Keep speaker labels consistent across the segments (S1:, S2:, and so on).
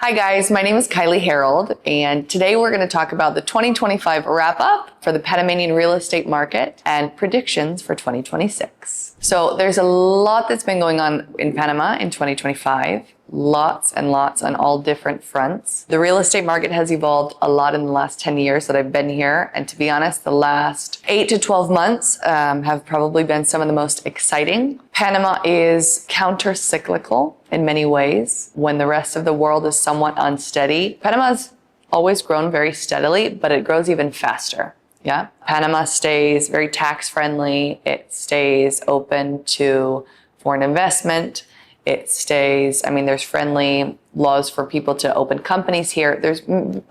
S1: Hi guys, my name is Kiley Herold, and today we're going to talk about the 2025 wrap-up for the Panamanian real estate market and predictions for 2026. So there's a lot that's been going on in Panama in 2025. Lots and lots on all different fronts. The real estate market has evolved a lot in the last 10 years that I've been here. And to be honest, the last 8 to 12 months have probably been some of the most exciting. Panama is counter-cyclical in many ways. When the rest of the world is somewhat unsteady, Panama's always grown very steadily, but it grows even faster. Yeah. Panama stays very tax-friendly. It stays open to foreign investment. It stays, there's friendly laws for people to open companies here. There's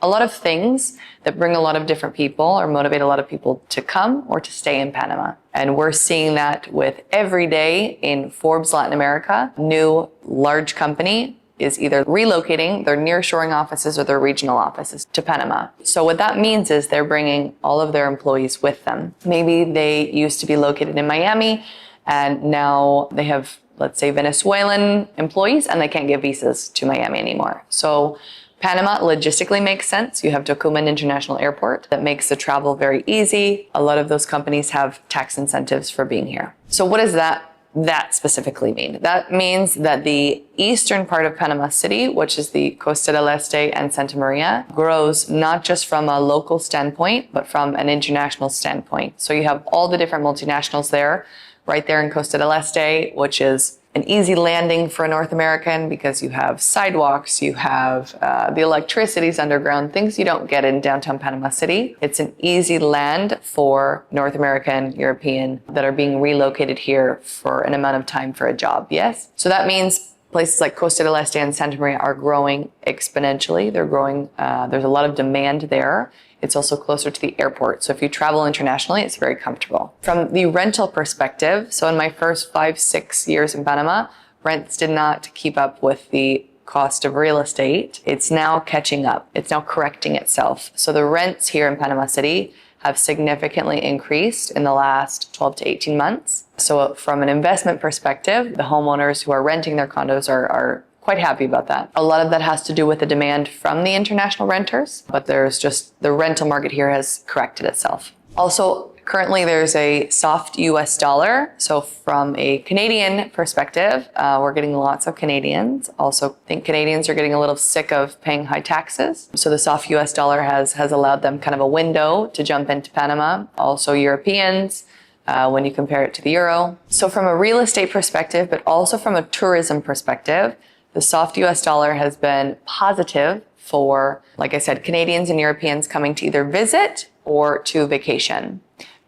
S1: a lot of things that bring a lot of different people or motivate a lot of people to come or to stay in Panama. And we're seeing that with every day in Forbes Latin America. New large company is either relocating their nearshoring offices or their regional offices to Panama. So what that means is they're bringing all of their employees with them. Maybe they used to be located in Miami and now they have, let's say, Venezuelan employees, and they can't get visas to Miami anymore. So Panama logistically makes sense. You have Tocumen International Airport that makes the travel very easy. A lot of those companies have tax incentives for being here. So what does that specifically mean? That means that the eastern part of Panama City, which is the Costa del Este and Santa Maria, grows not just from a local standpoint, but from an international standpoint. So you have all the different multinationals there, right there in Costa del Este, which is an easy landing for a North American because you have sidewalks, you have the electricity's underground, things you don't get in downtown Panama City. It's an easy land for North American, European that are being relocated here for an amount of time for a job, yes? So that means places like Costa del Este and Santa Maria are growing exponentially. They're growing, there's a lot of demand there. It's also closer to the airport. So if you travel internationally, it's very comfortable. From the rental perspective, so in my first 5-6 years in Panama, rents did not keep up with the cost of real estate. It's now catching up. It's now correcting itself. So the rents here in Panama City have significantly increased in the last 12 to 18 months. So from an investment perspective, the homeowners who are renting their condos are quite happy about that. A lot of that has to do with the demand from the international renters, but there's just the rental market here has corrected itself. Also, currently there's a soft US dollar. So from a Canadian perspective, we're getting lots of Canadians. Also, I think Canadians are getting a little sick of paying high taxes. So the soft US dollar has allowed them kind of a window to jump into Panama. Also Europeans, when you compare it to the euro. So from a real estate perspective, but also from a tourism perspective, the soft US dollar has been positive for, like I said, Canadians and Europeans coming to either visit or to vacation.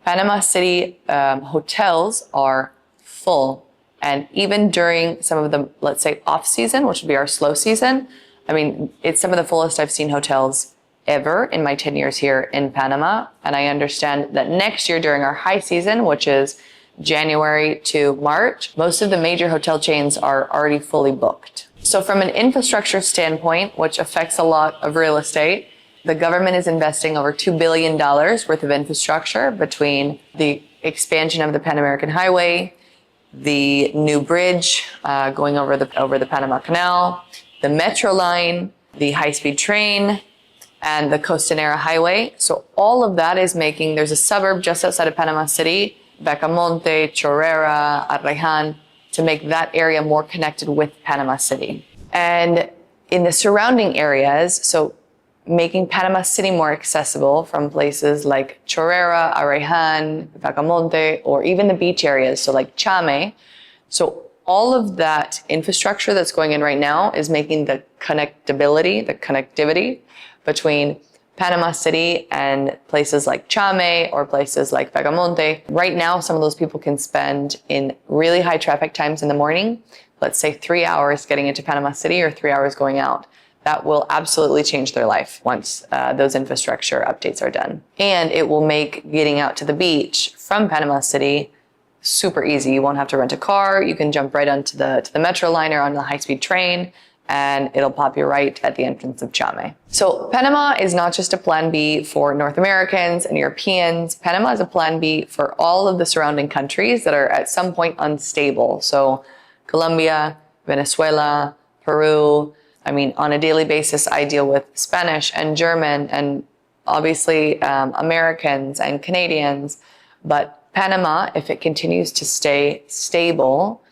S1: Panama City hotels are full. And even during some of the, let's say, off season, which would be our slow season, it's some of the fullest I've seen hotels ever in my 10 years here in Panama. And I understand that next year during our high season, which is January to March, most of the major hotel chains are already fully booked. So from an infrastructure standpoint, which affects a lot of real estate, the government is investing over $2 billion worth of infrastructure between the expansion of the Pan American Highway, the new bridge going over the Panama Canal, the metro line, the high-speed train, and the Costanera Highway. So all of that is making, there's a suburb just outside of Panama City, Bacamonte, Chorrera, Arraiján, to make that area more connected with Panama City. And in the surrounding areas, so making Panama City more accessible from places like Chorrera, Arraiján, Bacamonte, or even the beach areas, so like Chame. So all of that infrastructure that's going in right now is making the connectivity between Panama City and places like Chame or places like Bacamonte. Right now, some of those people can spend in really high traffic times in the morning, let's say 3 hours getting into Panama City or 3 hours going out. That will absolutely change their life once those infrastructure updates are done. And it will make getting out to the beach from Panama City super easy. You won't have to rent a car. You can jump right onto the metro line or on the high-speed train, and it'll pop you right at the entrance of Chame. So Panama is not just a plan B for North Americans and Europeans. Panama is a plan B for all of the surrounding countries that are at some point unstable. So Colombia, Venezuela, Peru, I mean, on a daily basis, I deal with Spanish and German and obviously Americans and Canadians. But Panama, if it continues to stay stable,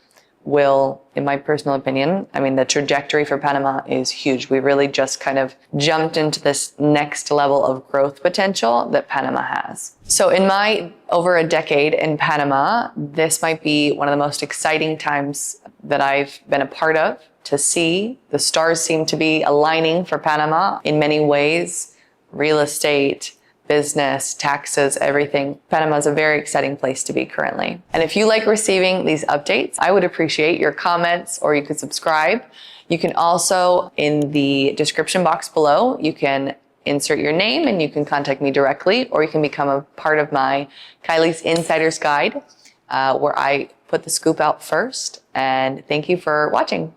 S1: will, in my personal opinion, I mean, the trajectory for Panama is huge. We really just kind of jumped into this next level of growth potential that Panama has. So in my over a decade in Panama, this might be one of the most exciting times that I've been a part of to see. The stars seem to be aligning for Panama in many ways. Real estate, business, taxes, everything. Panama is a very exciting place to be currently. And if you like receiving these updates, I would appreciate your comments, or you could subscribe. You can also, in the description box below, you can insert your name and you can contact me directly, or you can become a part of my Kiley's Insider's Guide, where I put the scoop out first. And thank you for watching.